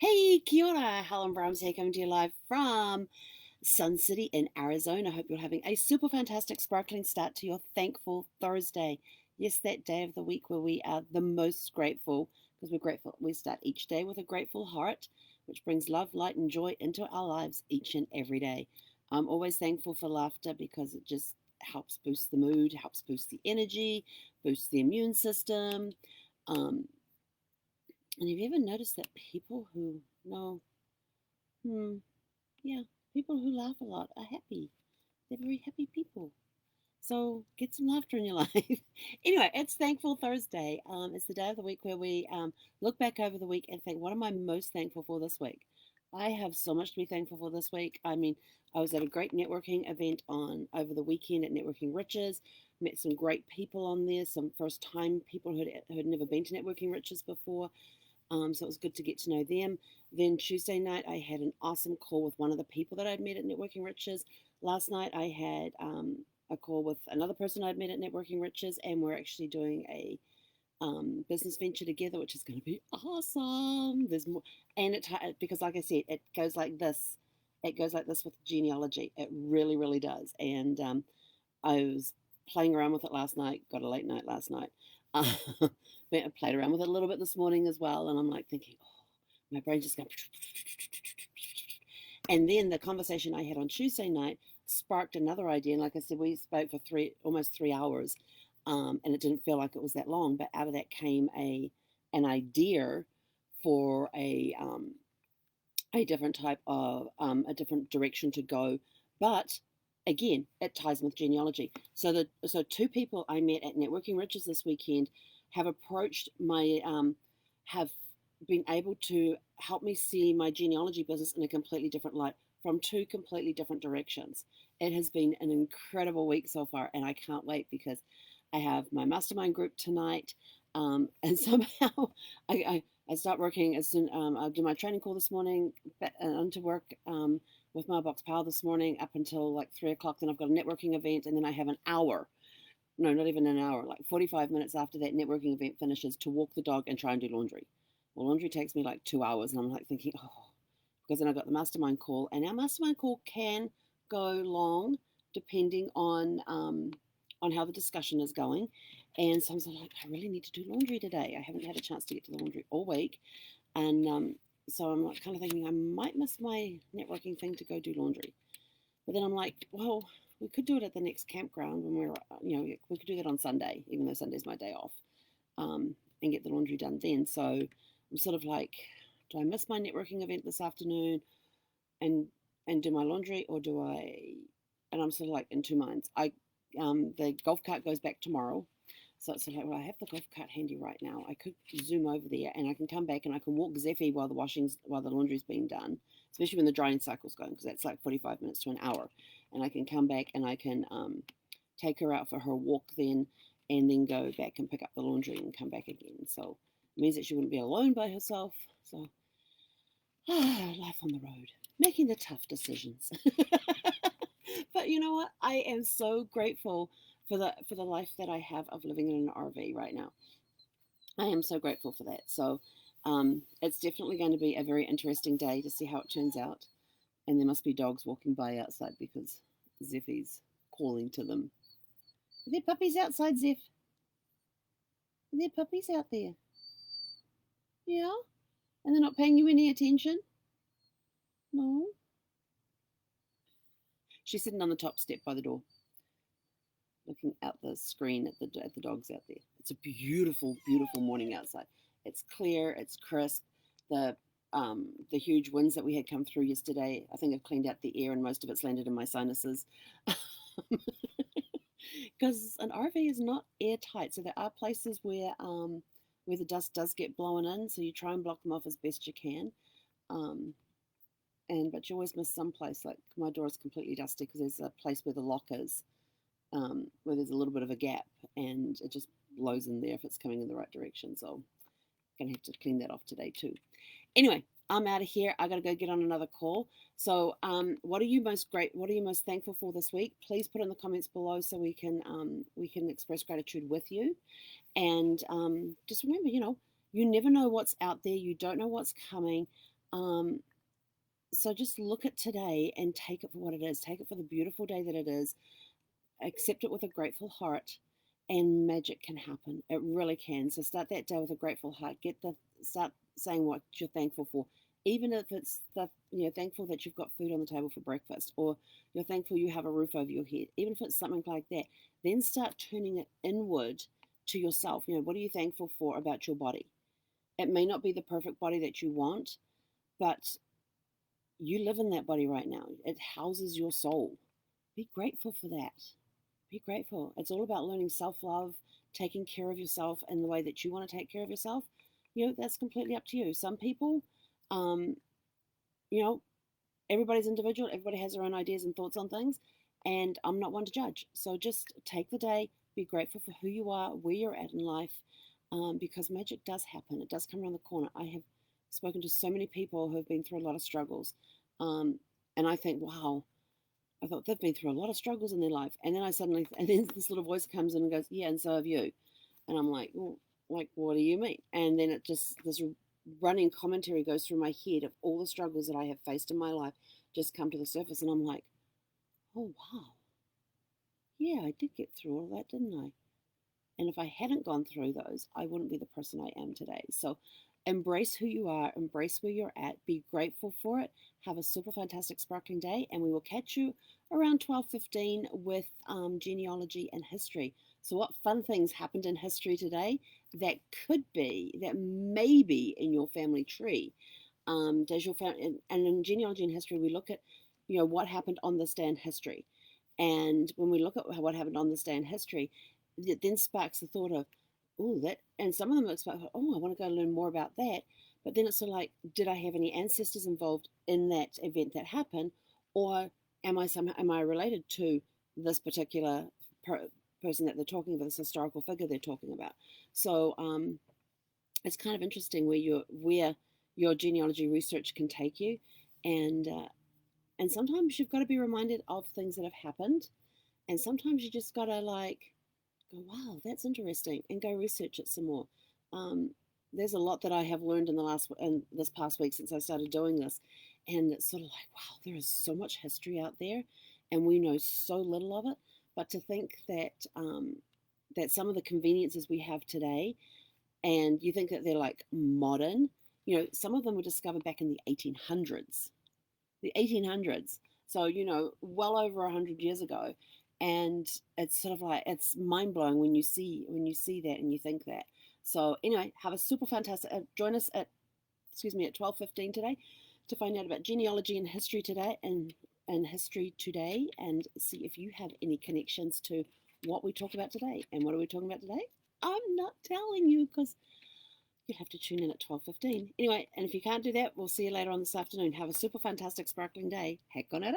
Hey, kia ora, Helen Brahms here, coming to you live from Sun City in Arizona. Hope you're having a super fantastic, sparkling start to your thankful Thursday. Yes, that day of the week where we are the most grateful, because we're grateful. We start each day with a grateful heart, which brings love, light, and joy into our lives each and every day. I'm always thankful for laughter because it just helps boost the mood, helps boost the energy, boosts the immune system. Um, and have you ever noticed that people who know, hmm, yeah, people who laugh a lot are happy? They're very happy people. So get some laughter in your life. Anyway, it's Thankful Thursday. It's the day of the week where we look back over the week and think, what am I most thankful for this week? I have so much to be thankful for this week. I mean, I was at a great networking event on over the weekend at Networking Riches. Met some great people on there, some first time people who had never been to Networking Riches before. So it was good to get to know them. Then Tuesday night, I had an awesome call with one of the people that I'd met at Networking Riches. Last night, I had a call with another person I'd met at Networking Riches, and we're actually doing a business venture together, which is going to be awesome. There's more, and because, like I said, it goes like this. It goes like this with genealogy. It really, really does. And I was playing around with it last night. Got a late night last night. Uh, but I played around with it a little bit this morning as well, and I'm like thinking, oh, my brain just going. And then the conversation I had on Tuesday night sparked another idea. And like I said, we spoke for almost 3 hours, and it didn't feel like it was that long. But out of that came an idea for a different type of a different direction to go. But again, it ties in with genealogy. So two people I met at Networking Riches this weekend have approached my have been able to help me see my genealogy business in a completely different light from two completely different directions. It has been an incredible week so far, and I can't wait because I have my mastermind group tonight, and somehow I start working as soon. I do my training call this morning, into work with Mailbox Power this morning up until like 3 o'clock. Then I've got a networking event, and then I have an hour. No, not even an hour. Like 45 minutes after that networking event finishes to walk the dog and try and do laundry. Well, laundry takes me like 2 hours, and I'm like thinking, oh, because then I got the mastermind call, and our mastermind call can go long depending on how the discussion is going. And so I was like, I really need to do laundry today. I haven't had a chance to get to the laundry all week, and so I'm like kind of thinking I might miss my networking thing to go do laundry. But then I'm like, well, we could do it at the next campground when we could do that on Sunday, even though Sunday's my day off, and get the laundry done then. So I'm sort of like, do I miss my networking event this afternoon and do my laundry, or do I? And I'm sort of like in two minds. The golf cart goes back tomorrow, so it's like, well, I have the golf cart handy right now. I could zoom over there, and I can come back and I can walk Zeffy while the laundry's being done, especially when the drying cycle's going, because that's like 45 minutes to an hour, and I can come back and I can take her out for her walk then, and then go back and pick up the laundry and come back again. So it means that she wouldn't be alone by herself. So life on the road, making the tough decisions. But you know what? I am so grateful for the life that I have of living in an RV right now. I am so grateful for that. So it's definitely going to be a very interesting day to see how it turns out. And there must be dogs walking by outside because Zeffy's calling to them. Are there puppies outside, Zeff? Are there puppies out there? Yeah? And they're not paying you any attention? No? She's sitting on the top step by the door, looking out the screen at the dogs out there. It's a beautiful, beautiful morning outside. It's clear, it's crisp. The huge winds that we had come through yesterday, I think, have cleaned out the air, and most of it's landed in my sinuses. Because an RV is not airtight, so there are places where the dust does get blown in, so you try and block them off as best you can. Um, but you always miss some place. Like my door is completely dusty because there's a place where the lock is, where there's a little bit of a gap, and it just blows in there if it's coming in the right direction. So I'm gonna have to clean that off today too. Anyway, I'm out of here. I got to go get on another call. So, what are you most thankful for this week? Please put in the comments below so we can express gratitude with you. And just remember, you never know what's out there. You don't know what's coming. Um, so just look at today and take it for what it is. Take it for the beautiful day that it is. Accept it with a grateful heart, and magic can happen. It really can. So start that day with a grateful heart. Start saying what you're thankful for, even if it's thankful that you've got food on the table for breakfast, or you're thankful you have a roof over your head. Even if it's something like that, then start turning it inward to yourself. What are you thankful for about your body? It may not be the perfect body that you want, but you live in that body right now. It houses your soul. Be grateful for that. Be grateful. It's all about learning self-love, taking care of yourself in the way that you want to take care of yourself. That's completely up to you. Some people, um, you know, everybody's individual. Everybody has their own ideas and thoughts on things, and I'm not one to judge. So just take the day, be grateful for who you are, where you're at in life, because magic does happen. It does come around the corner. I have spoken to so many people who have been through a lot of struggles, and I think, wow, I thought they've been through a lot of struggles in their life. And then and then this little voice comes in and goes, yeah, and so have you. And I'm like, well, like, what do you mean? And then this running commentary goes through my head of all the struggles that I have faced in my life just come to the surface. And I'm like, oh, wow. Yeah, I did get through all that, didn't I? And if I hadn't gone through those, I wouldn't be the person I am today. So embrace who you are, embrace where you're at, be grateful for it. Have a super fantastic sparkling day, and we will catch you around 12:15 with genealogy and history. So what fun things happened in history today that may be in your family tree? Does your family, and in genealogy and history, we look at, what happened on this day in history. And when we look at what happened on this day in history, it then sparks the thought of, oh, that, and some of them spark, oh, I want to go learn more about that. But then it's sort of like, did I have any ancestors involved in that event that happened, or am I related to this particular person that they're talking about, this historical figure they're talking about? So it's kind of interesting where your genealogy research can take you, and sometimes you've got to be reminded of things that have happened, and sometimes you just got to like go, wow, that's interesting, and go research it some more. Um, there's a lot that I have learned in this past week since I started doing this, and it's sort of like, wow, there is so much history out there, and we know so little of it. But to think that some of the conveniences we have today, and you think that they're like modern, some of them were discovered back in the 1800s, the 1800s. So, well over 100 years ago. And it's sort of like, it's mind blowing when you see that and you think that. So anyway, have a super fantastic, join us at 12:15 today to find out about genealogy and history today and history today, and see if you have any connections to what we talk about today. And what are we talking about today? I'm not telling you because you'll have to tune in at 12:15. Anyway, and if you can't do that, we'll see you later on this afternoon. Have a super fantastic sparkling day. Heck on it up.